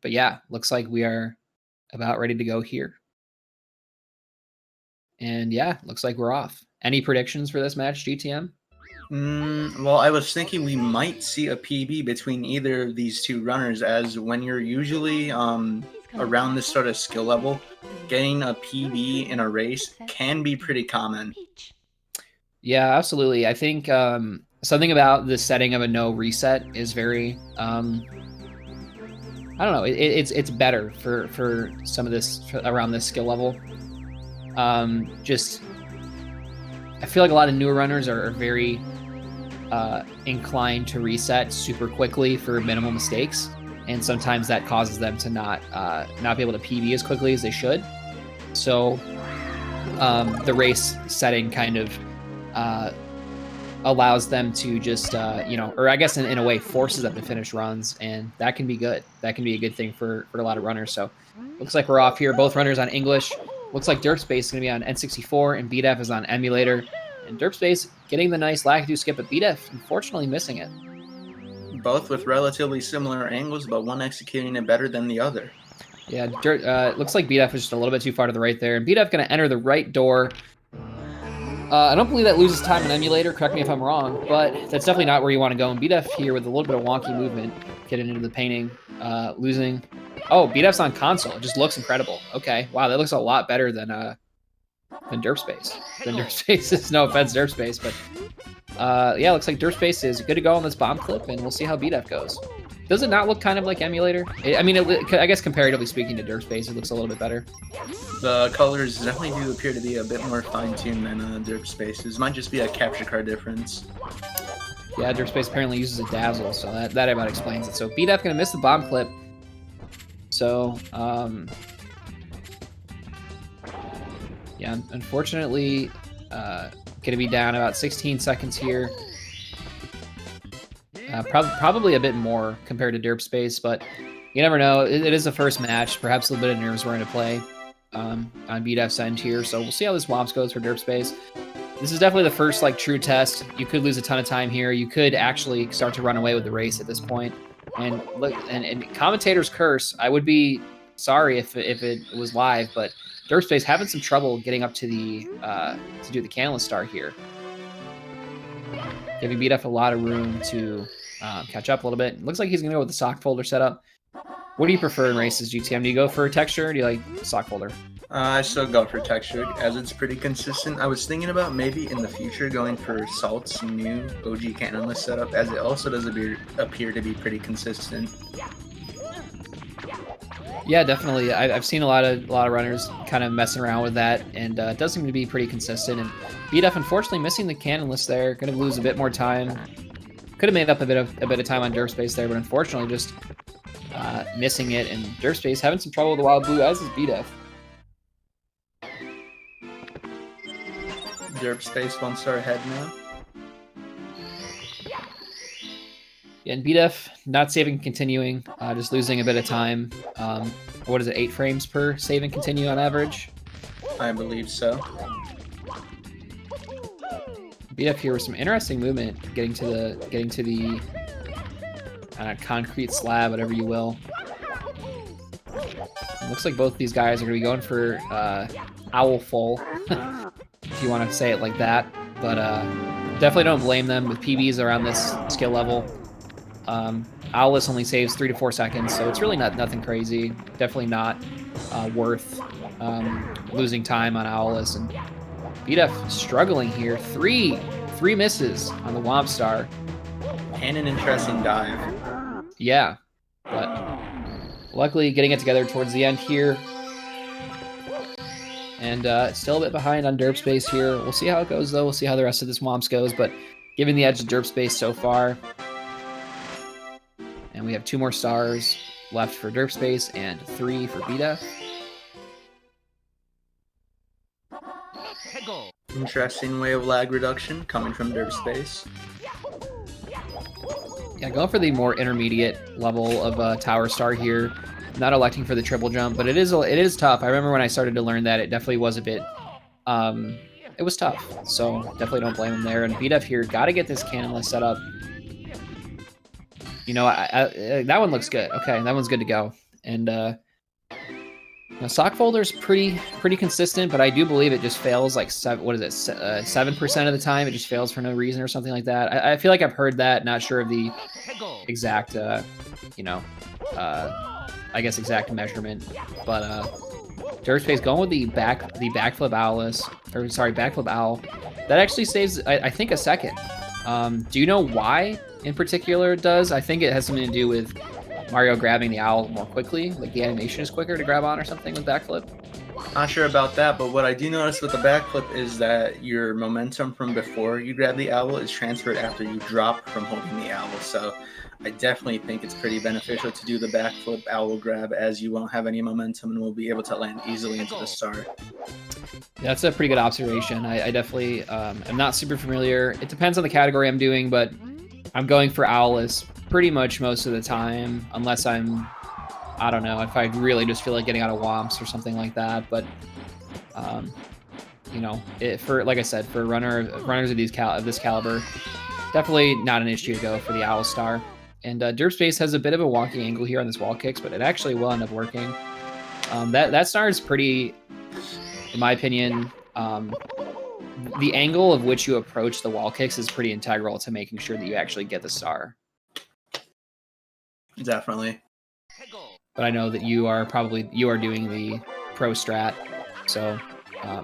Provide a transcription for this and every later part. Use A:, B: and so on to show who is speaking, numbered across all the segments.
A: But yeah, looks like we are about ready to go here. And yeah, looks like we're off. Any predictions for this match, GTM?
B: Well, I was thinking we might see a PB between either of these two runners, as when you're usually around this sort of skill level, getting a PB in a race can be pretty common.
A: Yeah, absolutely. I think something about the setting of a no reset is very I don't know. It's better for some of this around this skill level. Just I feel like a lot of newer runners are very inclined to reset super quickly for minimal mistakes, and sometimes that causes them to not be able to PB as quickly as they should. So the race setting kind of allows them to just, or I guess in a way forces them to finish runs, and that can be good. That can be a good thing for a lot of runners. So looks like we're off here. Both runners on English. Looks like Derpspace is going to be on N64, and Bdef is on emulator. And Derpspace getting the nice Lakitu skip, but Bdef unfortunately missing it.
B: Both with relatively similar angles, but one executing it better than the other.
A: Yeah, looks like Bdef is just a little bit too far to the right there, and Bdef going to enter the right door. I don't believe that loses time in emulator, correct me if I'm wrong, but that's definitely not where you want to go. And Bdef here with a little bit of wonky movement, getting into the painting, losing. Oh, Bdef's on console. It just looks incredible. Okay, wow, that looks a lot better than Derpspace. Derpspace is, no offense, Derpspace, but yeah, looks like Derpspace is good to go on this bomb clip, and we'll see how Bdef goes. Does it not look kind of like emulator? I mean, I guess comparatively speaking to Derpspace, it looks a little bit better.
B: The colors definitely do appear to be a bit more fine-tuned than Derpspace's. Might just be a capture card difference.
A: Yeah, Derpspace apparently uses a dazzle, so that about explains it. So Bdef gonna miss the bomb clip. So yeah, unfortunately, gonna be down about 16 seconds here. Probably a bit more compared to Derpspace, but you never know. It is the first match. Perhaps a little bit of nerves were into play on Bdef's end here. So we'll see how this Womps goes for Derpspace. This is definitely the first true test. You could lose a ton of time here. You could actually start to run away with the race at this point. And look, and commentator's curse. I would be sorry if it was live, but Derpspace having some trouble getting up to the to do the Canalist Star here, giving Bdef a lot of room to catch up a little bit. Looks like he's gonna go with the sock folder setup. What do you prefer in races, GTM? Do you go for texture or do you like sock folder?
B: I still go for texture, as it's pretty consistent. I was thinking about maybe in the future going for Salt's new OG Canalist setup, as it also does appear to be pretty consistent.
A: Yeah, definitely. I've seen a lot of runners kind of messing around with that, and it does seem to be pretty consistent. And Bdef unfortunately missing the Canalist there, going to lose a bit more time. Could have made up a bit of time on Derpspace there, but unfortunately just missing it. And Derpspace having some trouble with the Wild Blue, as is Bdef.
B: Derpspace 1 star ahead now.
A: Yeah, and Bdef not saving continuing, just losing a bit of time. What is it, 8 frames per save and continue on average?
B: I believe so.
A: Bdef here with some interesting movement, getting to the concrete slab, whatever you will. It looks like both these guys are going to be going for owl full, if you want to say it like that. But definitely don't blame them with PBs around this skill level. Owless only saves 3 to 4 seconds, so it's really nothing crazy. Definitely not worth losing time on Owless. And Bdef struggling here. Three misses on the Womp Star.
B: And an interesting dive.
A: Yeah, but luckily getting it together towards the end here. And still a bit behind on Derpspace here. We'll see how it goes, though. We'll see how the rest of this Womps goes, but giving the edge to Derpspace so far. And we have 2 more stars left for Derpspace and 3 for Bdef.
B: Interesting way of lag reduction coming from Derpspace.
A: Yeah, going for the more intermediate level of Tower Star here. Not electing for the triple jump, but it is tough. I remember when I started to learn that, it definitely was a bit, it was tough. So definitely don't blame him there. And Bdef here, got to get this Canalist set up. You know, that one looks good. Okay, that one's good to go. And sock folder's pretty consistent, but I do believe it just fails like 7% of the time. It just fails for no reason or something like that. I feel like I've heard that. Not sure of the exact, you know, I guess exact measurement, but Derpspace going with the backflip backflip owl. That actually saves, I think, a second. Do you know why in particular it does? I think it has something to do with Mario grabbing the owl more quickly, like the animation is quicker to grab on or something with backflip.
B: Not sure about that, but what I do notice with the backflip is that your momentum from before you grab the owl is transferred after you drop from holding the owl. So I definitely think it's pretty beneficial to do the backflip owl grab, as you won't have any momentum and will be able to land easily into the star.
A: That's a pretty good observation. I definitely am not super familiar. It depends on the category I'm doing, but I'm going for owlless pretty much most of the time, unless I don't know, if I really just feel like getting out of womps or something like that. But you know, like I said, for runners of this caliber, definitely not an issue to go for the owl star. And Derpspace has a bit of a wonky angle here on this wall kicks, but it actually will end up working. That star is pretty, in my opinion, the angle of which you approach the wall kicks is pretty integral to making sure that you actually get the star.
B: Definitely.
A: But I know that you are doing the pro strat, so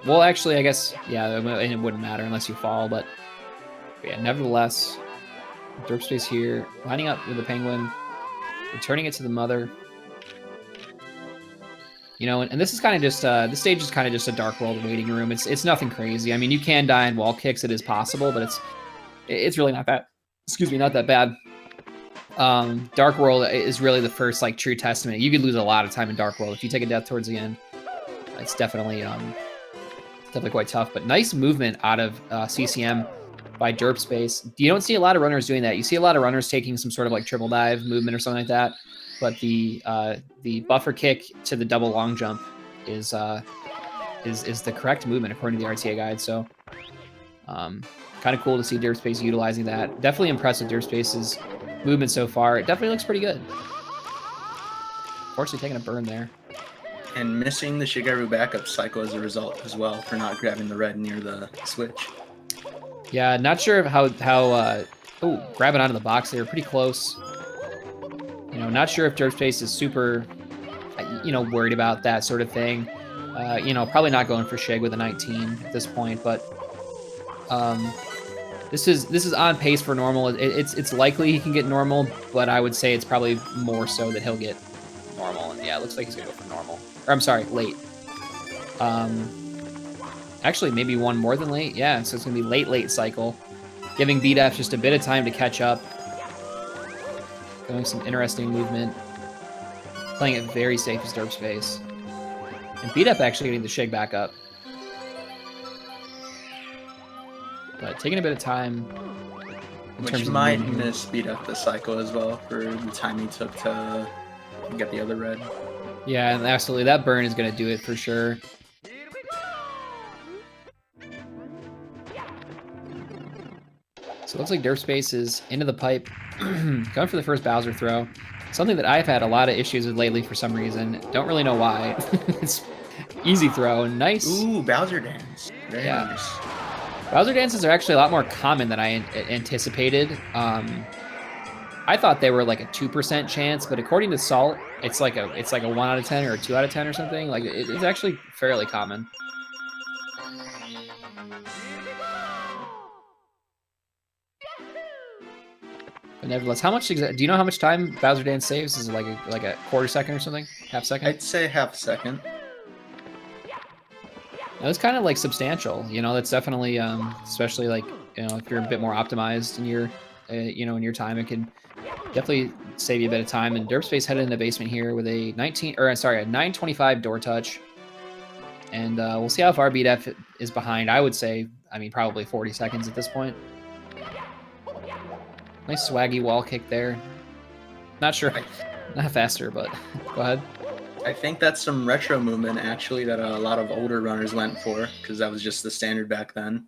A: well, actually, I guess, yeah, it wouldn't matter unless you fall, but yeah, nevertheless, Derpspace here, lining up with the penguin, returning it to the mother. You know, and this is kind of just this stage is kind of just a Dark World waiting room. It's nothing crazy. I mean, you can die in wall kicks. It is possible, but it's really not that. Excuse me, not that bad. Dark World is really the first like true testament. You could lose a lot of time in Dark World if you take a death towards the end. It's definitely quite tough. But nice movement out of CCM by Derpspace. You don't see a lot of runners doing that. You see a lot of runners taking some sort of like triple dive movement or something like that. But the buffer kick to the double long jump is the correct movement according to the RTA guide. So kind of cool to see Derpspace utilizing that. Definitely impressed with Derpspace's movement so far. It definitely looks pretty good. Fortunately taking a burn there.
B: And missing the Shigeru backup cycle as a result as well for not grabbing the red near the switch.
A: Yeah, not sure how grabbing onto the box there, pretty close. You know, not sure if Derpspace is super, you know, worried about that sort of thing. You know, probably not going for Shig with a 19 at this point, but this is on pace for normal. It's likely he can get normal, but I would say it's probably more so that he'll get normal. And yeah, it looks like he's gonna go for normal. Or I'm sorry, late. Actually, maybe one more than late. Yeah, so it's gonna be late cycle, giving Bdef just a bit of time to catch up. Going some interesting movement. Playing it very safe as Derpspace. And Bdef actually getting the Shig back up. But taking a bit of time.
B: Which might miss Bdef the cycle as well for the time he took to get the other red.
A: Yeah, and absolutely. That burn is going to do it for sure. So it looks like Derpspace is into the pipe. Going for the first Bowser throw. Something that I've had a lot of issues with lately for some reason. Don't really know why. It's easy throw. Nice.
B: Ooh, Bowser dance. Very nice.
A: Bowser dances are actually a lot more common than I anticipated. I thought they were like a 2% chance, but according to Salt, it's like a 1 out of 10 or a 2 out of 10 or something. Like it's actually fairly common. But nevertheless, how much do you know how much time Bowser dance saves? Is it like a quarter second or something? Half second?
B: I'd say half a second.
A: That's kind of like substantial, you know. That's definitely, especially like, you know, if you're a bit more optimized in your, you know, in your time, it can definitely save you a bit of time. And Derpspace headed in the basement here with a 925 door touch, and we'll see how far Bdef is behind. I would say, I mean, probably 40 seconds at this point. Nice swaggy wall kick there. Not sure, not faster, but go ahead.
B: I think that's some retro movement, actually, that a lot of older runners went for, because that was just the standard back then.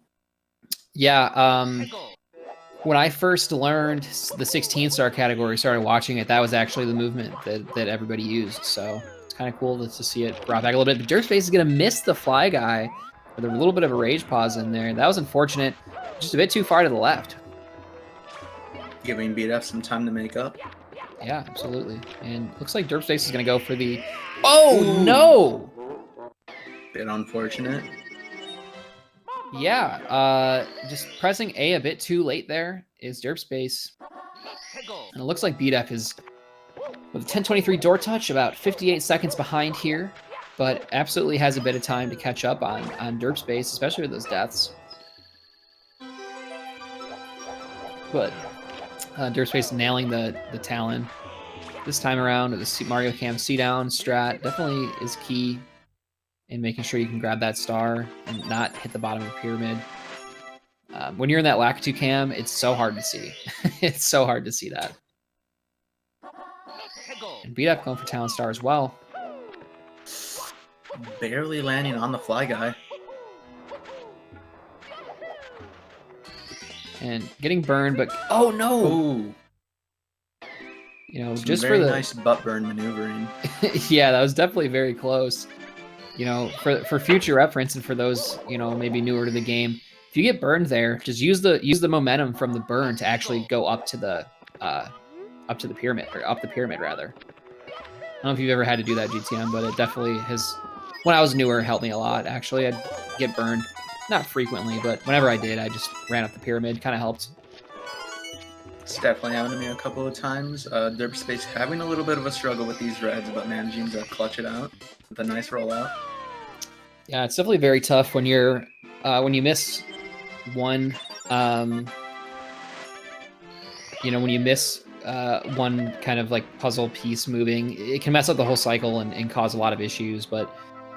A: Yeah, when I first learned the 16-star category, started watching it, that was actually the movement that everybody used. So it's kind of cool to see it brought back a little bit. But Derpspace is going to miss the fly guy with a little bit of a rage pause in there. That was unfortunate. Just a bit too far to the left.
B: Giving Bdef some time to make up.
A: Yeah, absolutely. And looks like Derpspace is going to go for the... Oh, ooh, no!
B: Bit unfortunate.
A: Yeah, just pressing A bit too late there is Derpspace. And it looks like Bdef is, with a 10:23 door touch, about 58 seconds behind here, but absolutely has a bit of time to catch up on Derpspace, especially with those deaths. But Derpspace nailing the Talon this time around. The Mario Cam C-down strat definitely is key in making sure you can grab that star and not hit the bottom of the pyramid. When you're in that Lakitu cam, it's so hard to see. It's so hard to see that. And Bdef going for Talon Star as well.
B: Barely landing on the fly guy.
A: And getting burned, but oh no!
B: Ooh.
A: You know,
B: some
A: just
B: very
A: for the
B: nice butt burn maneuvering.
A: Yeah, that was definitely very close. You know, for future reference and for those, you know, maybe newer to the game, if you get burned there, just use the momentum from the burn to actually go up to the pyramid, or up the pyramid rather. I don't know if you've ever had to do that, GTM, but it definitely has. When I was newer, helped me a lot. Actually, I'd get burned, not frequently, but whenever I did, I just ran up the pyramid. Kind of helped.
B: It's definitely happened to me a couple of times. Derpspace having a little bit of a struggle with these reds, but managing to clutch it out with a nice rollout.
A: Yeah, it's definitely very tough when you're when you miss one. You know, when you miss one kind of like puzzle piece moving, it can mess up the whole cycle and cause a lot of issues. But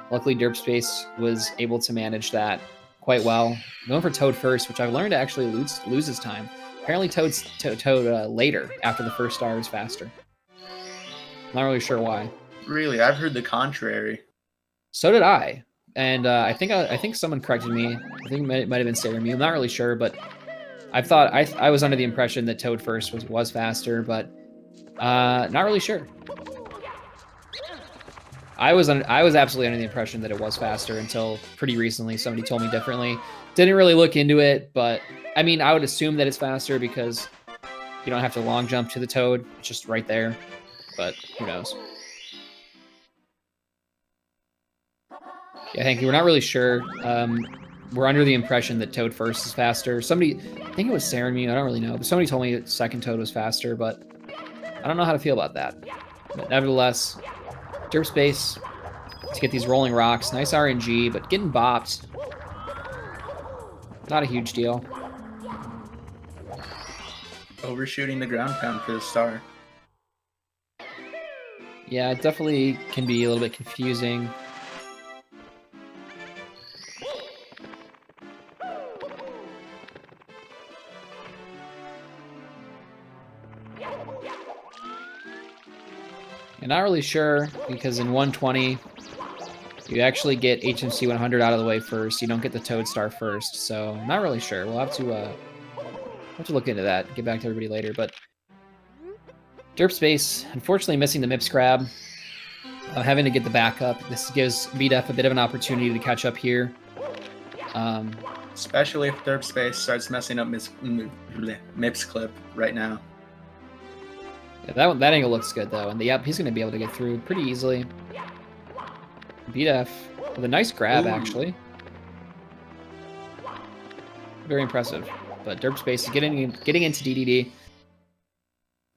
A: luckily, Derpspace was able to manage that quite well. Going for Toad first, which I've learned to actually loses time. Apparently, Toad later after the first star is faster. Not really sure why.
B: Really, I've heard the contrary.
A: So did I, and I think someone corrected me. I think it might have been Sarah Me. I'm not really sure, but I was under the impression that Toad first was faster, but not really sure. I was absolutely under the impression that it was faster until pretty recently. Somebody told me differently. Didn't really look into it, but I mean, I would assume that it's faster because you don't have to long jump to the Toad. It's just right there, but who knows? Yeah, thank you. We're not really sure. We're under the impression that Toad first is faster. Somebody, I think it was Sarah and me, I don't really know, but somebody told me that second Toad was faster, but I don't know how to feel about that. But nevertheless, Derpspace to get these rolling rocks. Nice RNG, but getting bopped. Not a huge deal.
B: Overshooting the ground pound for the star.
A: Yeah, it definitely can be a little bit confusing. I'm not really sure, because in 120, you actually get HMC 100 out of the way first. You don't get the Toad Star first, so not really sure. We'll have to look into that, get back to everybody later. But Derpspace, unfortunately missing the MIPS grab, having to get the backup. This gives Bdef a bit of an opportunity to catch up here.
B: Especially if Derpspace starts messing up MIPS clip right now.
A: Yeah, that angle looks good, though. And yep, he's going to be able to get through pretty easily. Bdef with a nice grab, actually. Very impressive. But Derpspace is getting into DDD.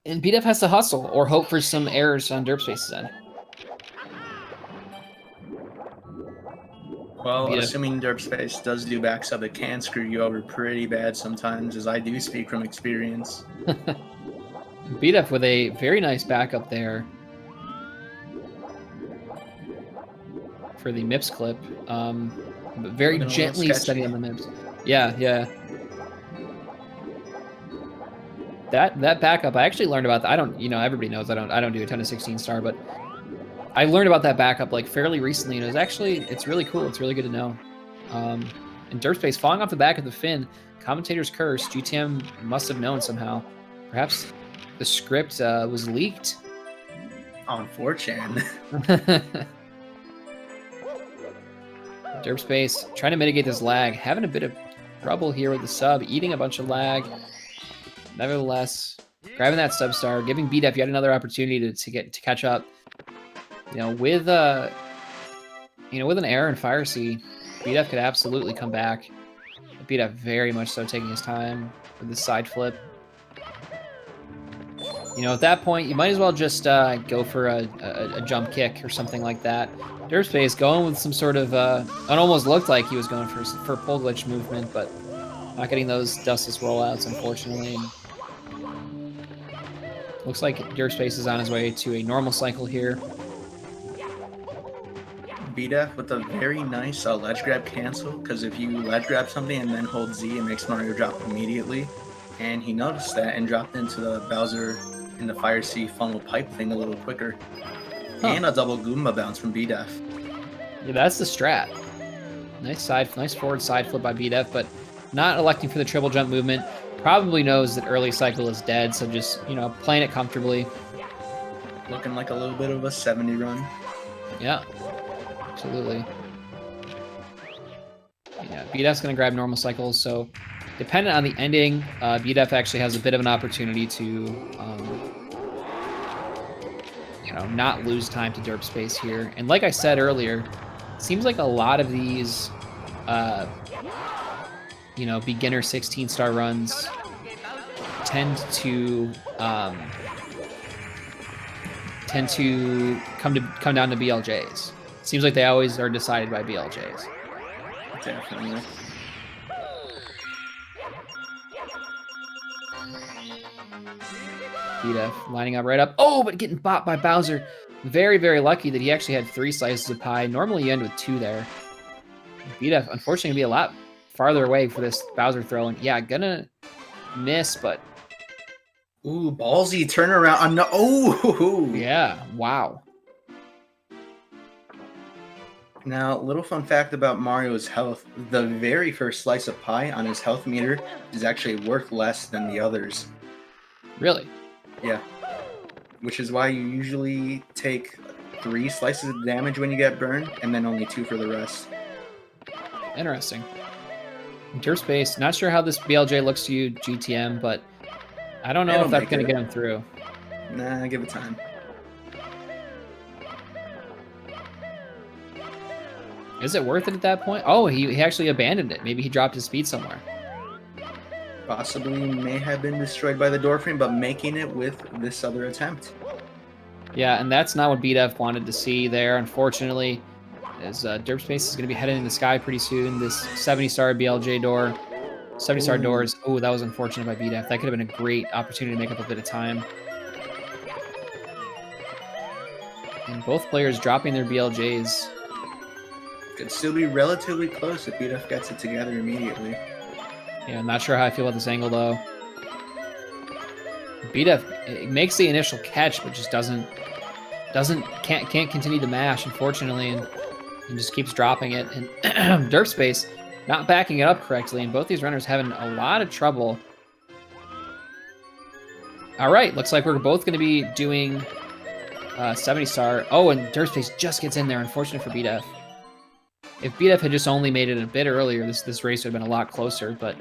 A: And Bdef has to hustle or hope for some errors on Derpspace's end.
B: Well, assuming Derpspace does do backsub, it can screw you over pretty bad sometimes, as I do speak from experience.
A: Bdef with a very nice backup there for the MIPS clip. But very gently steady on the MIPS. Yeah, yeah. That backup, I actually learned about that. I don't, you know, everybody knows I don't do a ton of 16-star, but I learned about that backup like fairly recently, and it's really cool. It's really good to know. And Derpspace falling off the back of the fin. Commentator's curse. GTM must have known somehow. Perhaps the script was leaked.
B: On 4chan.
A: Derpspace trying to mitigate this lag. Having a bit of trouble here with the sub. Eating a bunch of lag. Nevertheless, grabbing that sub star. Giving Bdef yet another opportunity to catch up. With an error in Fire Sea, Bdef could absolutely come back. Bdef very much so taking his time with the side flip. At that point, you might as well just go for a jump kick or something like that. Derpspace going with some sort of, it almost looked like he was going for pull glitch movement, but not getting those dustless rollouts, unfortunately. Looks like Derpspace is on his way to a normal cycle here.
B: Bdef with a very nice ledge grab cancel, because if you ledge grab something and then hold Z, it makes Mario drop immediately. And he noticed that and dropped into the Bowser in the Fire Sea funnel pipe thing a little quicker. Huh. And a double Goomba bounce from Bdef.
A: Yeah, that's the strat. Nice forward side flip by Bdef, but not electing for the triple jump movement. Probably knows that early cycle is dead, so just, playing it comfortably.
B: Looking like a little bit of a 70 run.
A: Yeah. Absolutely. Yeah, Bdef's going to grab normal cycles, so dependent on the ending, Bdef actually has a bit of an opportunity to, not lose time to Derpspace here. And like I said earlier, it seems like a lot of these, beginner 16-star runs tend to come down to BLJs. Seems like they always are decided by BLJs.
B: Definitely.
A: Bdef lining up right up. Oh, but getting bopped by Bowser. Very, very lucky that he actually had 3 slices of pie. Normally you end with 2 there. Bdef, unfortunately, be a lot farther away for this Bowser throw. And yeah, gonna miss, but...
B: Ooh, ballsy turnaround. No. Oh!
A: Yeah, wow.
B: Now, little fun fact about Mario's health. The very first slice of pie on his health meter is actually worth less than the others.
A: Really?
B: Yeah. Which is why you usually take 3 slices of damage when you get burned, and then only 2 for the rest.
A: Interesting. Derpspace, not sure how this BLJ looks to you, GTM, but I don't know if that's going to get him through.
B: Nah, give it time.
A: Is it worth it at that point? Oh, he actually abandoned it. Maybe he dropped his speed somewhere.
B: Possibly may have been destroyed by the door frame, but making it with this other attempt.
A: Yeah, and that's not what Bdef wanted to see there, unfortunately. As Derpspace is going to be heading in the sky pretty soon. This 70-star BLJ door. 70-star doors. Oh, that was unfortunate by Bdef. That could have been a great opportunity to make up a bit of time. And both players dropping their BLJs.
B: Could still be relatively close if Bdef gets it together immediately.
A: Yeah, I'm not sure how I feel about this angle, though. Bdef makes the initial catch, but just can't continue the mash, unfortunately, and just keeps dropping it. And Derpspace not backing it up correctly, and both these runners having a lot of trouble. All right, looks like we're both going to be doing 70-star. Oh, and Derpspace just gets in there, unfortunate for Bdef. If Bdef had just only made it a bit earlier, this race would have been a lot closer, but...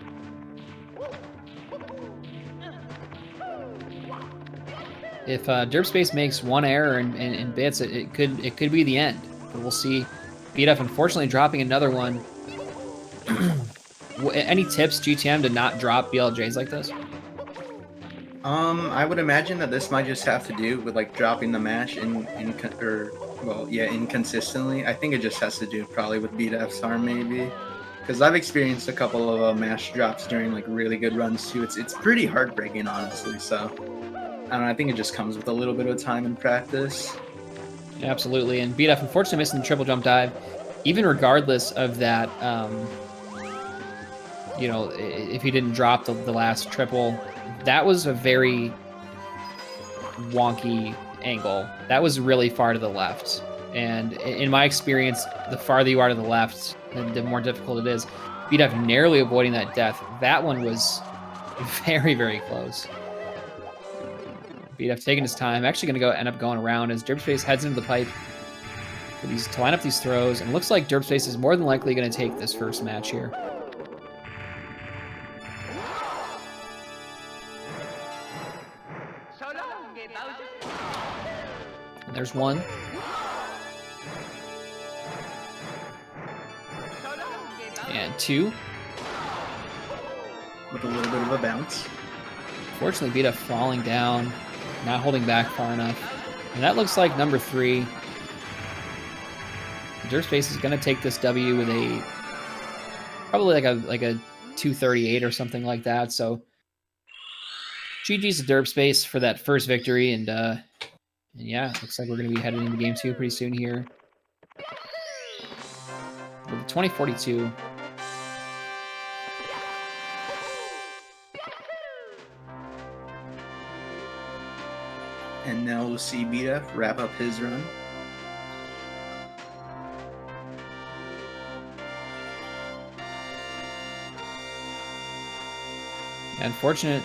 A: If Derpspace makes one error in bits, it could be the end. But we'll see. Bdef unfortunately dropping another one. Any tips, GTM, to not drop BLJs like this?
B: I would imagine that this might just have to do with like dropping the mash inconsistently. I think it just has to do probably with Bdef's arm maybe, because I've experienced a couple of mash drops during like really good runs too. It's pretty heartbreaking, honestly. So I don't know, I think it just comes with a little bit of time and practice.
A: Yeah, absolutely. And Bdef unfortunately missing the triple jump dive, even regardless of that. If he didn't drop the last triple, that was a very wonky angle. That was really far to the left. And in my experience, the farther you are to the left, the more difficult it is. Bdef narrowly avoiding that death. That one was very, very close. Bdef taking his time. Actually going to end up going around as Derpspace heads into the pipe to line up these throws. And it looks like Derpspace is more than likely going to take this first match here. And there's one. And two.
B: With a little bit of a bounce.
A: Fortunately, Bdef falling down, not holding back far enough. And that looks like number 3. Derpspace is going to take this W with a probably like a 238 or something like that. So GG's to Derpspace for that first victory, and yeah, looks like we're going to be headed into game 2 pretty soon here. With 2042.
B: And now we'll see Bdef wrap up his run.
A: Unfortunate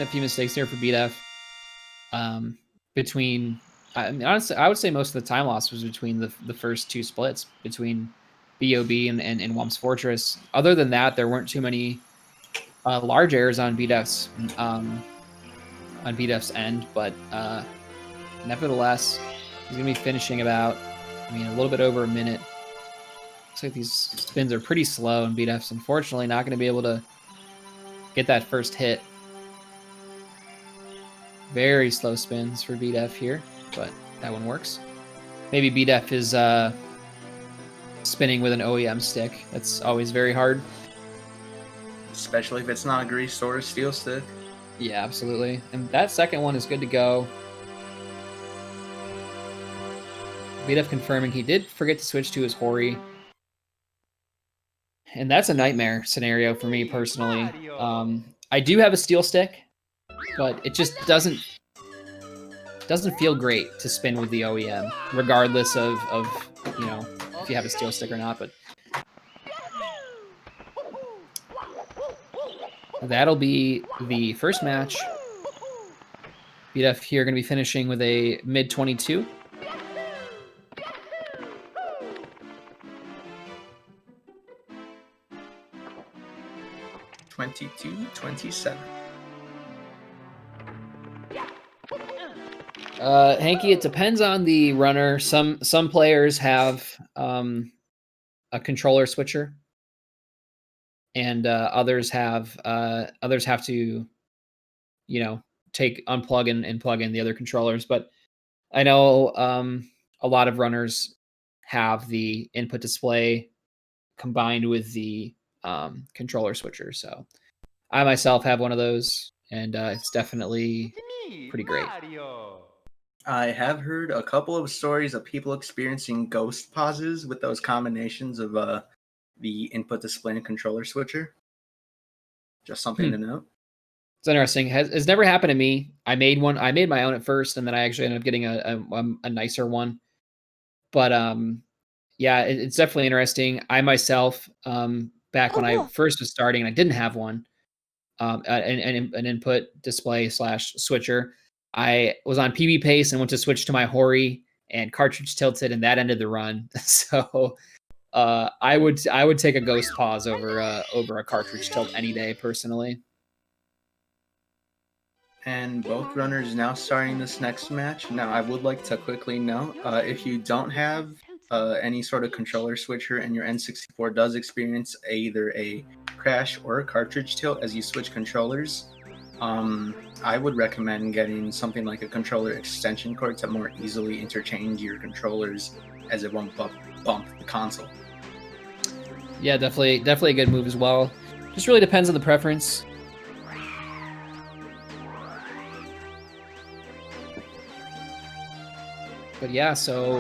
A: few mistakes here for Bdef. Between, I mean, honestly, I would say most of the time loss was between the first 2 splits, between BOB and Whump's Fortress. Other than that, there weren't too many large errors on Bdef's end, but nevertheless, he's gonna be finishing about, a little bit over a minute. Looks like these spins are pretty slow, and Bdef's unfortunately not gonna be able to get that first hit. Very slow spins for Bdef here, but that one works. Maybe Bdef is spinning with an OEM stick. That's always very hard.
B: Especially if it's not a greased or a steel stick.
A: Yeah, absolutely. And that second one is good to go. Bdef confirming he did forget to switch to his Hori. And that's a nightmare scenario for me personally. I do have a steel stick, but it just doesn't feel great to spin with the OEM, regardless of if you have a steel stick or not. But that'll be the first match. Bdef here going to be finishing with a mid 22.
B: $22-27.
A: Hanky, it depends on the runner. Some players have a controller switcher, and others have to unplug and plug in the other controllers. But I know a lot of runners have the input display combined with the controller switcher. So I myself have one of those, and it's definitely pretty great.
B: I have heard a couple of stories of people experiencing ghost pauses with those combinations of the input display and controller switcher. Just something to note.
A: It's interesting. It's never happened to me. I made my own at first, and then I actually ended up getting a nicer one. But yeah, it's definitely interesting. I myself, back when I first was starting, and I didn't have one, an input display / switcher. I was on PB pace and went to switch to my Hori, and cartridge tilted, and that ended the run. So I would take a ghost pause over a cartridge tilt any day, personally.
B: And both runners now starting this next match. Now, I would like to quickly note, if you don't have any sort of controller switcher and your N64 does experience either a crash or a cartridge tilt as you switch controllers, I would recommend getting something like a controller extension cord to more easily interchange your controllers, as it won't bump the console.
A: Yeah, definitely a good move as well. Just really depends on the preference. But yeah, so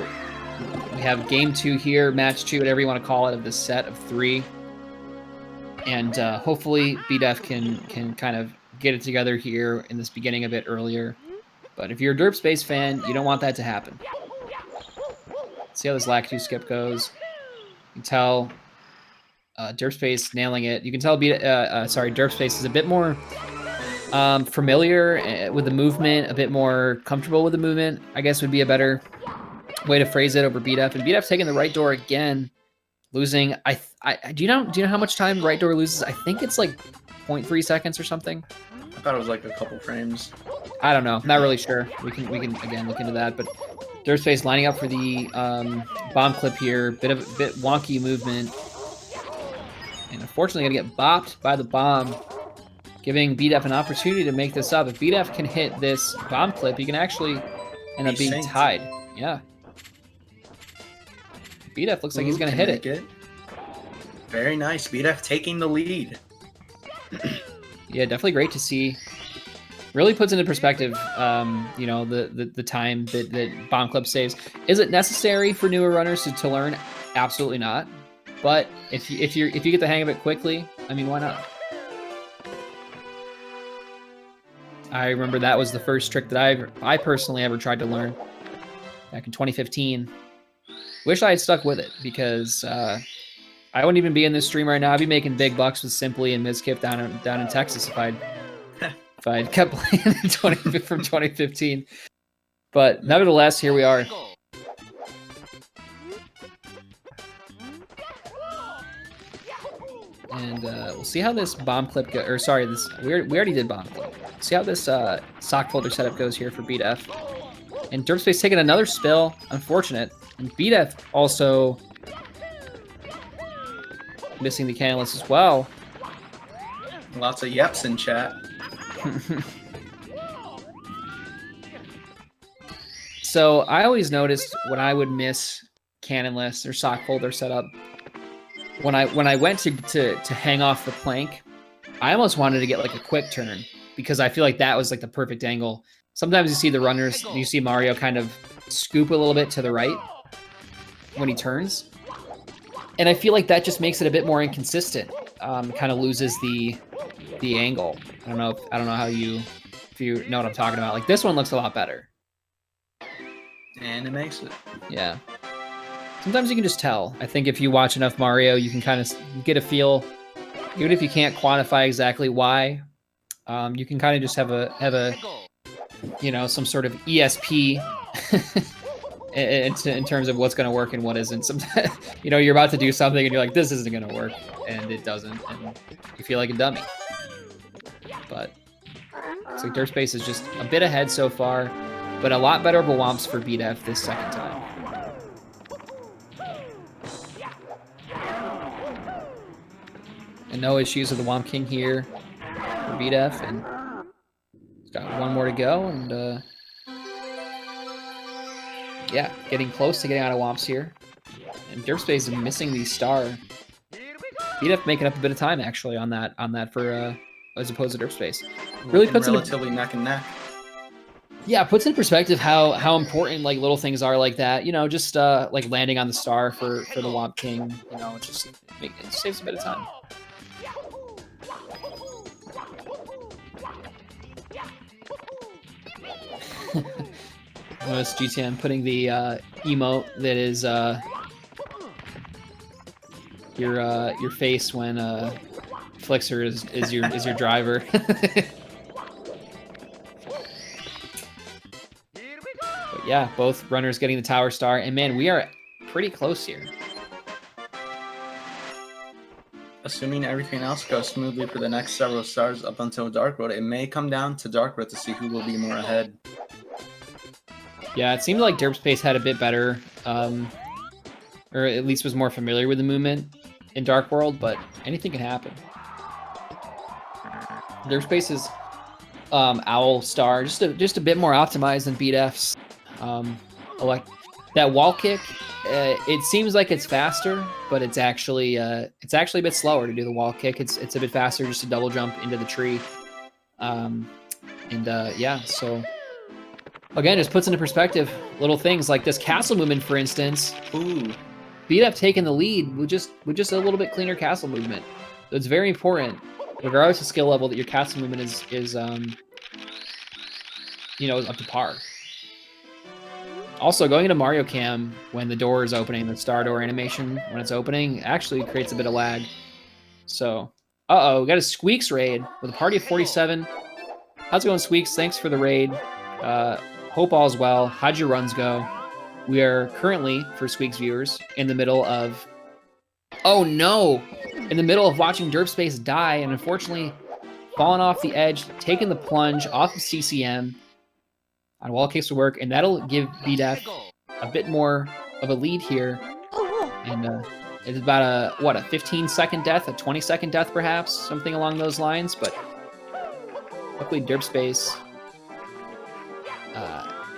A: we have game 2 here, match 2, whatever you want to call it, of this set of 3. And hopefully Bdef can kind of get it together here in this beginning a bit earlier. But if you're a Derpspace fan, you don't want that to happen. See how this Lakitu skip goes. You can tell Derpspace nailing it. You can tell Derpspace is a bit more familiar with the movement, a bit more comfortable with the movement, I guess would be a better way to phrase it over Bdef. And Bdef taking the right door again, losing. Do you know how much time right door loses? I think it's like 0.3 seconds or something.
B: I thought it was like a couple frames.
A: I don't know. Not really sure. We can again look into that. But Derpspace lining up for the bomb clip here. Bit wonky movement. And unfortunately gonna get bopped by the bomb, giving Bdef an opportunity to make this up. If Bdef can hit this bomb clip, he can actually end up being tied. Yeah. Bdef looks like he's gonna hit it.
B: Very nice. Bdef taking the lead.
A: Yeah, definitely great to see. Really puts into perspective, you know, the time that bomb clip saves. Is it necessary for newer runners to learn? Absolutely not. But if you get the hang of it quickly, I mean, why not? I remember that was the first trick that I personally ever tried to learn back in 2015. Wish I had stuck with it, because I wouldn't even be in this stream right now. I'd be making big bucks with Simply and Mizkip down in Texas if I'd kept playing from 2015. But nevertheless, here we are. And we'll see how this bomb clip goes. Or sorry, we already did bomb clip. See how this sock folder setup goes here for Bdef. And Derpspace taking another spill. Unfortunate. And Bdef also missing the canalist as well.
B: Lots of yeps in chat.
A: So I always noticed when I would miss canonless or sock folder setup, when I went to hang off the plank, I almost wanted to get like a quick turn, because I feel like that was like the perfect angle. Sometimes you see the runners, you see Mario kind of scoop a little bit to the right when he turns, and I feel like that just makes it a bit more inconsistent. Kind of loses the angle. I don't know how if you know what I'm talking about. Like, this one looks a lot better,
B: and it makes it.
A: Yeah. Sometimes you can just tell. I think if you watch enough Mario, you can kind of get a feel, even if you can't quantify exactly why. You can kind of just have a you know, some sort of ESP in terms of what's going to work and what isn't. Sometimes, you know, you're about to do something and you're like, this isn't going to work, and it doesn't, and you feel like a dummy. But it's like Derpspace is just a bit ahead so far, but a lot better womps for Bdef this second time. And no issues with the Womp King here for Bdef, and he's got one more to go, and yeah, getting close to getting out of Womps here. And Derpspace is missing the star. Bdef making up a bit of time actually on that for as opposed to Derpspace. Really puts
B: relatively neck and neck.
A: Yeah, puts in perspective how important like little things are like that. You know, just like landing on the star for the Womp King. You know, it saves a bit of time. Notice GTM putting the emote that is your face when Flixer is your driver. But yeah, both runners getting the tower star, and man, we are pretty close here.
B: Assuming everything else goes smoothly for the next several stars up until Dark Road, it may come down to Dark Road to see who will be more ahead.
A: Yeah, it seemed like Derpspace had a bit better, or at least was more familiar with the movement in Dark World, but anything can happen. Derpspace's Owl Star, just a bit more optimized than Bdef's. That wall kick, it seems like it's faster, but it's actually a bit slower to do the wall kick. It's a bit faster just to double jump into the tree. Yeah, so again, just puts into perspective little things like this castle movement, for instance.
B: Ooh.
A: Bdef taking the lead with just a little bit cleaner castle movement. So it's very important, regardless of skill level, that your castle movement is you know, up to par. Also, going into Mario Cam when the door is opening, the star door animation when it's opening, actually creates a bit of lag. So, we got a Squeaks raid with a party of 47. How's it going, Squeaks? Thanks for the raid. Hope all's well. How'd your runs go? We are currently, for Squeaks viewers, in the middle of... Oh, no! In the middle of watching Derpspace die, and unfortunately, falling off the edge, taking the plunge off of CCM on wall kicks to work, and that'll give Bdef a bit more of a lead here. And it's about a 15-second death, a 20-second death perhaps, something along those lines. But luckily Derpspace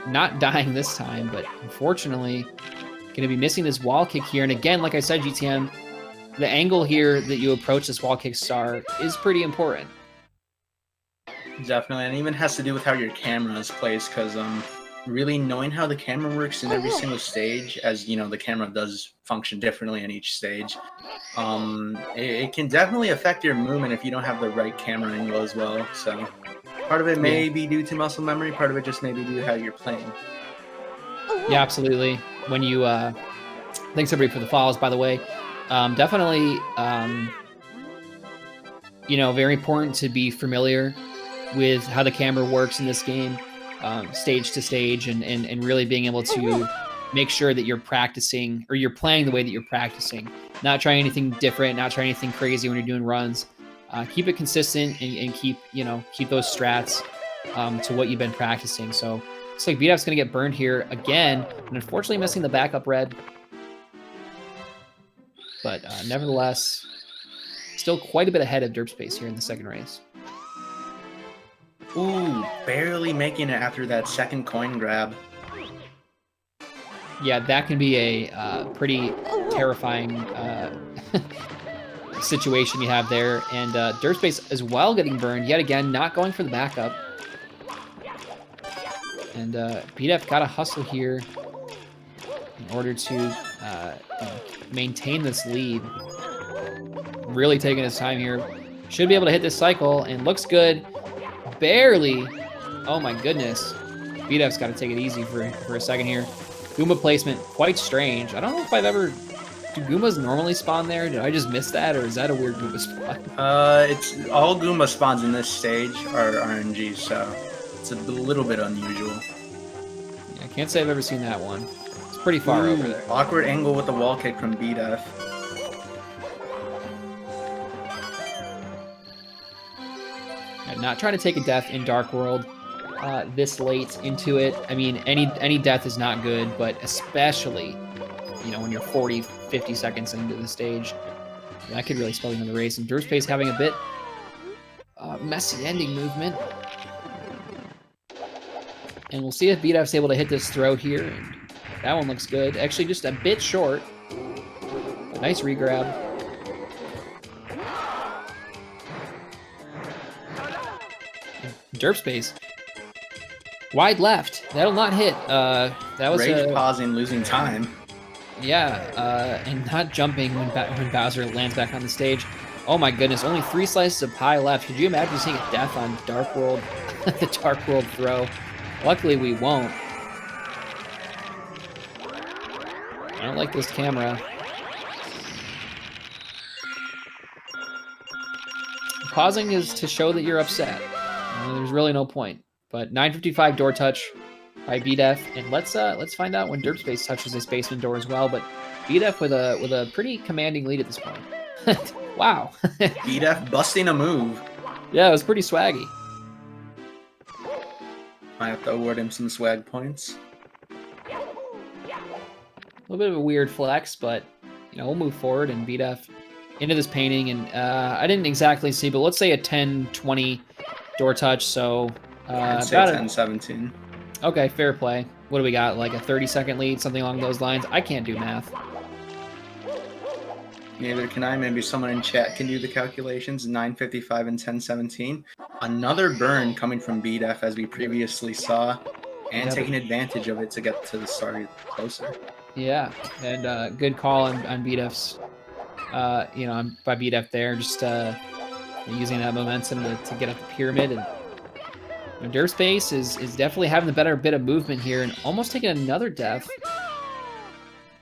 A: not dying this time, but unfortunately going to be missing this wall kick here. And again, like I said, GTM, the angle here that you approach this wall kick star is pretty important.
B: Definitely, and it even has to do with how your camera is placed, because really knowing how the camera works in every single stage, as you know, the camera does function differently in each stage. It can definitely affect your movement if you don't have the right camera angle as well. So part of it may be due to muscle memory, part of it just may be due to how you're playing.
A: Yeah, absolutely. When you thanks everybody for the follows, by the way. Definitely, you know, very important to be familiar with how the camera works in this game, stage to stage, and really being able to make sure that you're practicing, or you're playing the way that you're practicing. Not trying anything different, not trying anything crazy when you're doing runs. Keep it consistent and keep those strats to what you've been practicing. So looks like Bdef's gonna get burned here again, and unfortunately missing the backup red. But nevertheless, still quite a bit ahead of Derpspace here in the second race.
B: Ooh, barely making it after that second coin grab.
A: Yeah, that can be a pretty terrifying situation you have there. And Derpspace as well getting burned yet again, not going for the backup. And Bdef got to hustle here in order to maintain this lead. Really taking his time here. Should be able to hit this cycle, and looks good. Barely. Oh my goodness. Bdef's got to take it easy for a second here. Goomba placement, quite strange. I don't know if I've ever... Do Goombas normally spawn there? Did I just miss that, or is that a weird Goomba spawn?
B: It's all Goomba spawns in this stage are RNG, so it's a little bit unusual.
A: Yeah, I can't say I've ever seen that one. It's pretty far over there.
B: Awkward angle with the wall kick from Bdef.
A: Not trying to take a death in Dark World this late into it. I mean, any death is not good, but especially, you know, when you're 40, 50 seconds into the stage, that could really spell you in the race. And Derpspace having a bit messy ending movement. And we'll see if Bdef's able to hit this throw here. And that one looks good. Actually, just a bit short. A nice regrab. Derpspace. Wide left. That'll not hit. That was
B: Rage pausing, losing time.
A: Yeah, and not jumping when Bowser lands back on the stage. Oh my goodness, only 3 slices of pie left. Could you imagine seeing a death on Dark World, the Dark World throw? Luckily, we won't. I don't like this camera. Pausing is to show that you're upset. There's really no point. But 955 door touch by Bdef, and let's find out when Derpspace touches this basement door as well. But Bdef with a pretty commanding lead at this point. Wow.
B: Bdef busting a move.
A: Yeah, it was pretty swaggy.
B: I have to award him some swag points.
A: A little bit of a weird flex, but you know, we'll move forward and Bdef into this painting. And I didn't exactly see, but let's say a 10-20 door touch. So
B: I'd say 10-17.
A: Okay, fair play. What do we got? Like a 30-second lead, something along those lines? I can't do math.
B: Neither can I. Maybe someone in chat can do the calculations. 9:55 and 10:17. Another burn coming from Bdef, as we previously saw, and taking advantage of it to get to the start closer.
A: Yeah, and good call on Bdef's, you know, by Bdef there, just using that momentum to get up the pyramid. And you know, Derpspace is definitely having the better bit of movement here, and almost taking another death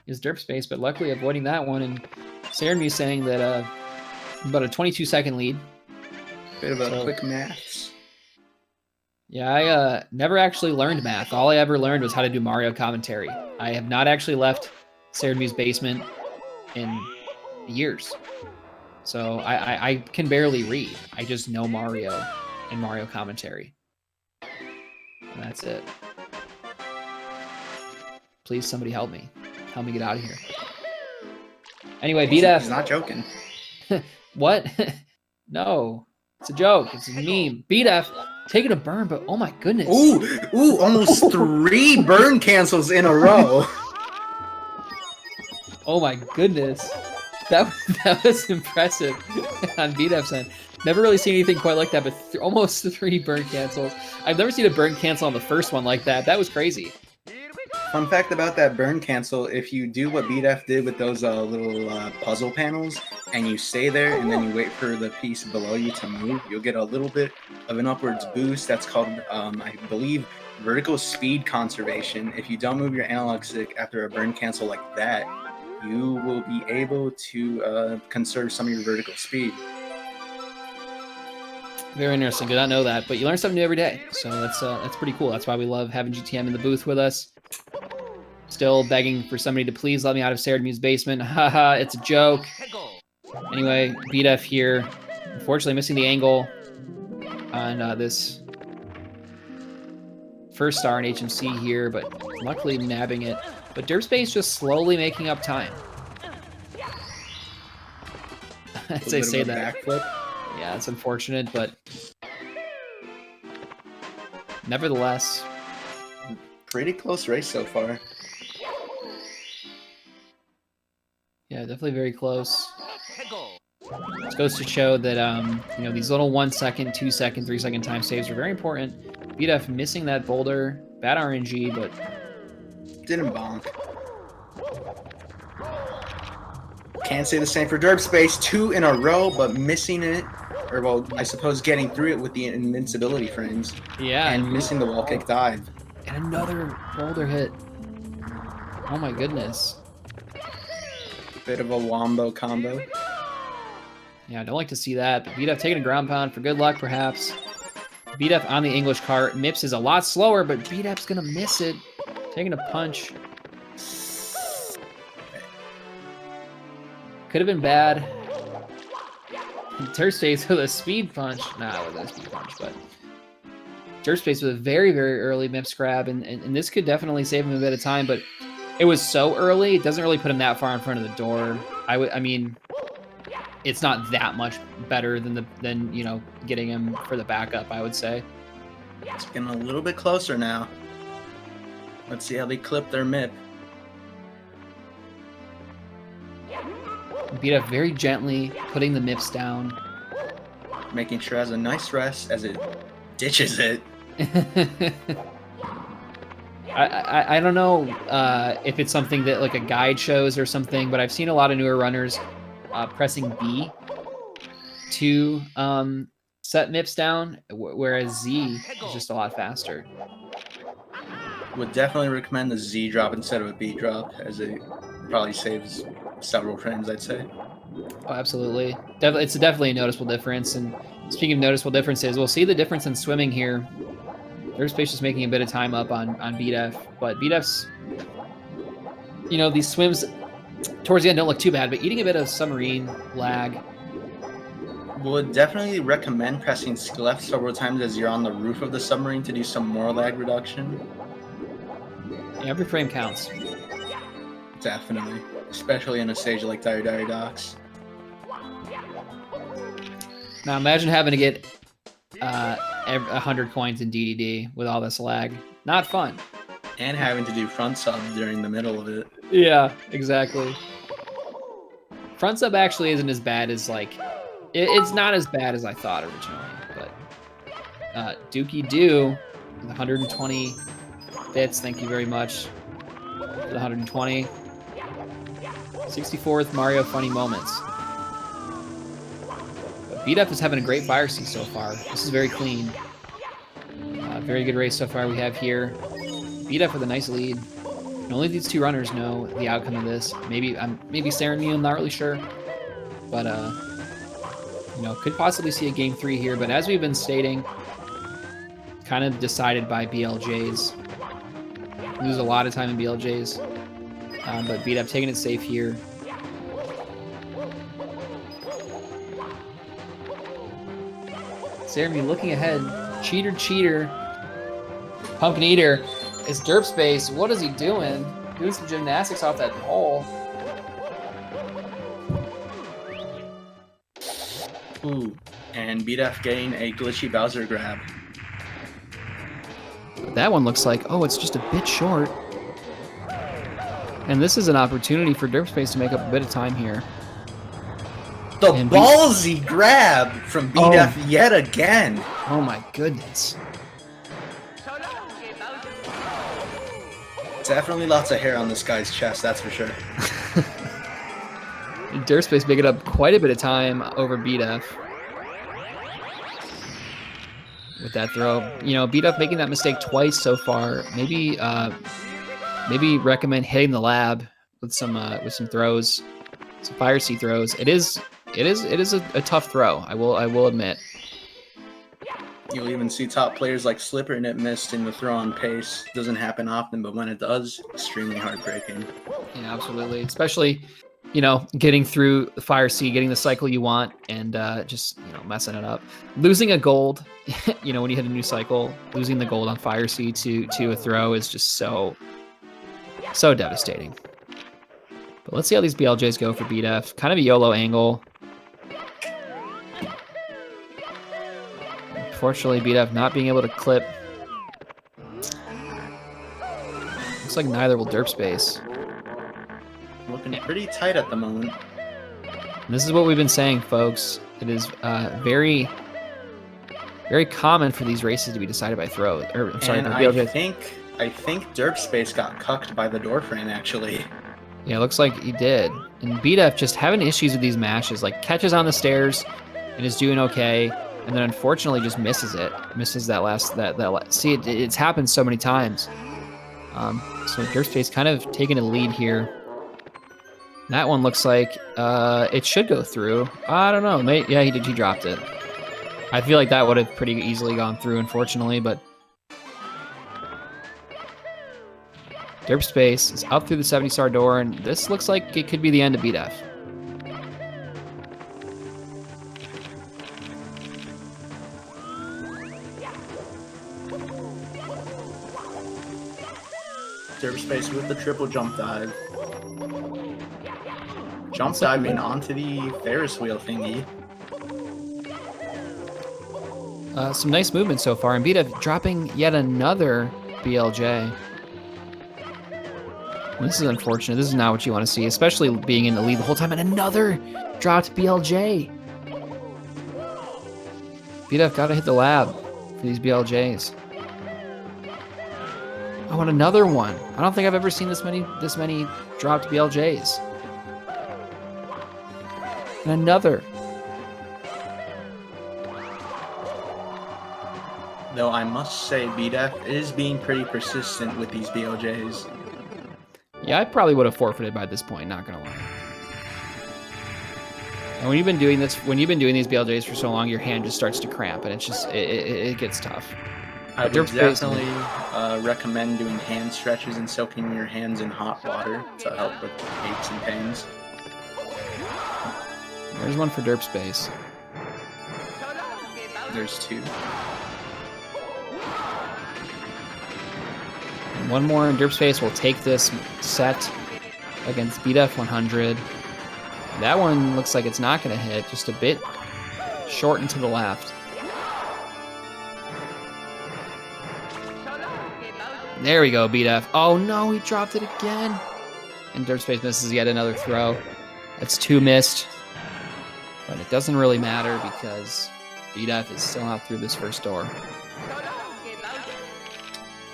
A: is Derpspace, but luckily avoiding that one. And Sarenmu saying that About a 22-second lead.
B: Bit of a quick maths.
A: Yeah, I never actually learned math. All I ever learned was how to do Mario commentary. I have not actually left Saramu's basement in years. So I can barely read. I just know Mario and Mario commentary. And that's it. Please, somebody help me. Help me get out of here. Anyway, Bdef.
B: He's not joking.
A: What? No. It's a joke. It's a meme. Bdef taking a burn, but oh my goodness.
B: Ooh, almost 3 burn cancels in a row.
A: Oh my goodness. That was impressive on Bdef's end. Never really seen anything quite like that, but almost 3 burn cancels. I've never seen a burn cancel on the first one like that. That was crazy.
B: Fun fact about that burn cancel, if you do what Bdef did with those little puzzle panels, and you stay there and then you wait for the piece below you to move, you'll get a little bit of an upwards boost. That's called, I believe, vertical speed conservation. If you don't move your analog stick after a burn cancel like that, you will be able to conserve some of your vertical speed.
A: Very interesting. Did not know that, but you learn something new every day, so that's pretty cool. That's why we love having GTM in the booth with us. Still begging for somebody to please let me out of Saramu's basement. Haha, it's a joke. Anyway, Bdef here. Unfortunately, missing the angle on this first star in HMC here, but luckily nabbing it. But Derpspace just slowly making up time. As I say that.
B: Backflip.
A: Yeah, it's unfortunate, but nevertheless,
B: pretty close race so far.
A: Yeah, definitely very close. This goes to show that you know, these little 1 second, 2 second, 3 second time saves are very important. Bdef missing that boulder, bad RNG, but
B: didn't bonk. Can't say the same for Derpspace. 2 in a row, but missing it. Or, well, I suppose getting through it with the invincibility frames.
A: Yeah.
B: And missing the wall kick dive.
A: And another boulder hit. Oh my goodness.
B: Bit of a wombo combo.
A: Yeah, I don't like to see that. But Bdef taking a ground pound for good luck, perhaps. Bdef on the English cart. Mips is a lot slower, but Bdef's going to miss it. Taking a punch. Could have been bad. Derpspace with a speed punch. Nah, it wasn't a speed punch, but Derpspace with a very, very early Mips grab, and this could definitely save him a bit of time, but it was so early, it doesn't really put him that far in front of the door. I mean, it's not that much better than you know, getting him for the backup, I would say.
B: It's getting a little bit closer now. Let's see how they clip their MIP.
A: Bdef very gently putting the Mips down.
B: Making sure it has a nice rest as it ditches it.
A: I don't know if it's something that like a guide shows or something, but I've seen a lot of newer runners pressing B to set Mips down, whereas Z is just a lot faster.
B: Would definitely recommend the Z drop instead of a B drop, as it probably saves several frames, I'd say.
A: Oh, absolutely. It's definitely a noticeable difference. And speaking of noticeable differences, we'll see the difference in swimming here. Derpspace just making a bit of time up on Bdef, but Bdef's, you know, these swims towards the end don't look too bad, but eating a bit of submarine lag.
B: Would definitely recommend pressing left several times as you're on the roof of the submarine to do some more lag reduction.
A: Yeah, every frame counts.
B: Definitely. Especially in a stage like Dire Dire Docks.
A: Now imagine having to get 100 coins in DDD with all this lag. Not fun.
B: And having to do front sub during the middle of it.
A: Yeah, exactly. Front sub actually isn't as bad as, like, it's not as bad as I thought originally, but Dookie Doo with 120 bits, thank you very much for the 120. 64th Mario Funny Moments. But Bdef is having a great fire seat so far. This is very clean. Very good race so far we have here. Bdef with a nice lead. And only these two runners know the outcome of this. Maybe Saramu, I'm not really sure. But You know, could possibly see a game 3 here, but as we've been stating, kind of decided by BLJs. Lose a lot of time in BLJs, but Bdef taking it safe here. Jeremy looking ahead. Cheater, cheater. Pumpkin Eater is Derpspace. What is he doing? Doing some gymnastics off that pole.
B: Ooh, and Bdef getting a glitchy Bowser grab.
A: That one looks like, oh, it's just a bit short. And this is an opportunity for Derpspace to make up a bit of time here.
B: The
A: And
B: ballsy grab from Bdef yet again.
A: Oh my goodness.
B: Definitely lots of hair on this guy's chest, that's for sure.
A: Derpspace making up quite a bit of time over Bdef. With that throw. You know, Bdef making that mistake twice so far. Maybe maybe recommend hitting the lab with some throws. Some fire seed throws. It is a tough throw, I will admit.
B: You'll even see top players like Slipper and it missed in the throw on pace. Doesn't happen often, but when it does, extremely heartbreaking.
A: Yeah, absolutely. Especially, you know, getting through the fire seed, getting the cycle you want, and just, you know, messing it up. Losing a gold, you know, when you hit a new cycle, losing the gold on fire seed to a throw is just so devastating. But let's see how these BLJs go for Bdef. Kind of a YOLO angle. Unfortunately, Bdef not being able to clip. Looks like neither will Derpspace.
B: Looking pretty tight at the moment.
A: And this is what we've been saying, folks. It is very, very common for these races to be decided by throw. Or, I'm sorry,
B: And I think Derpspace got cucked by the door frame, actually.
A: Yeah, it looks like he did. And Bdef just having issues with these mashes, like catches on the stairs and is doing okay, and then unfortunately just misses it. Misses that last. See, it's happened so many times. So Derpspace kind of taking a lead here. That one looks like it should go through. I don't know. Yeah, he did. He dropped it. I feel like that would have pretty easily gone through, unfortunately, but Derpspace is up through the 70-star door, and this looks like it could be the end of Bdef.
B: Derpspace with the triple jump dive. Jump diving onto the Ferris wheel thingy.
A: Some nice movement so far, and Bdef dropping yet another BLJ. This is unfortunate. This is not what you want to see, especially being in the lead the whole time, and another dropped BLJ. Bdef got to hit the lab for these BLJs. I want another one. I don't think I've ever seen this many dropped BLJs. And another.
B: Though I must say, Bdef is being pretty persistent with these BLJs.
A: Yeah, I probably would have forfeited by this point, not gonna lie. And when you've been doing these BLJs for so long, your hand just starts to cramp, and it's just, it gets tough.
B: I would definitely recommend doing hand stretches and soaking your hands in hot water to help with aches and pains.
A: There's one for Derpspace.
B: There's two.
A: And one more, and Derpspace will take this set against Bdef100. That one looks like it's not going to hit, just a bit short and to the left. There we go, Bdef. Oh no, he dropped it again. And Derpspace misses yet another throw. That's two missed. But it doesn't really matter because Bdef is still out through this first door.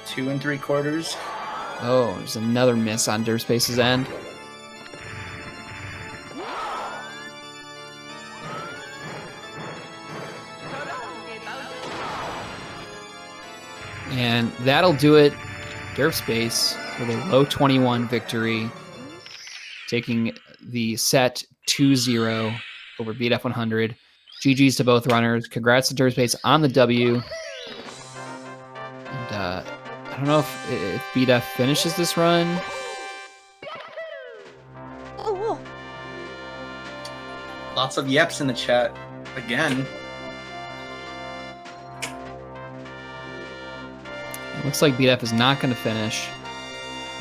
B: 2 3/4.
A: Oh, there's another miss on Derpspace's end. And that'll do it. Derpspace with a low 21 victory, taking the set 2-0 over Bdef100. GG's to both runners. Congrats to Derpspace on the W. And I don't know if Bdef finishes this run.
B: Lots of yeps in the chat again.
A: It looks like Bdef is not going to finish.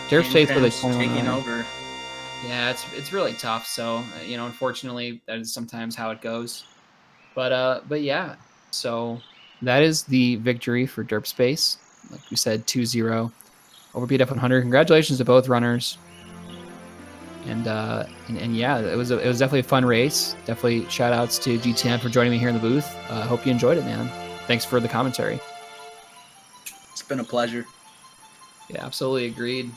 A: Derpspace with a 21
B: taking
A: run.
B: over.
A: Yeah, it's really tough. So unfortunately, that is sometimes how it goes. But yeah, so that is the victory for Derpspace. Like we said, 2-0 over Bdef100. Congratulations to both runners. And yeah, it was definitely a fun race. Definitely shout outs to GTN for joining me here in the booth. Hope you enjoyed it, man. Thanks for the commentary.
B: It's been a pleasure.
A: Yeah, absolutely agreed.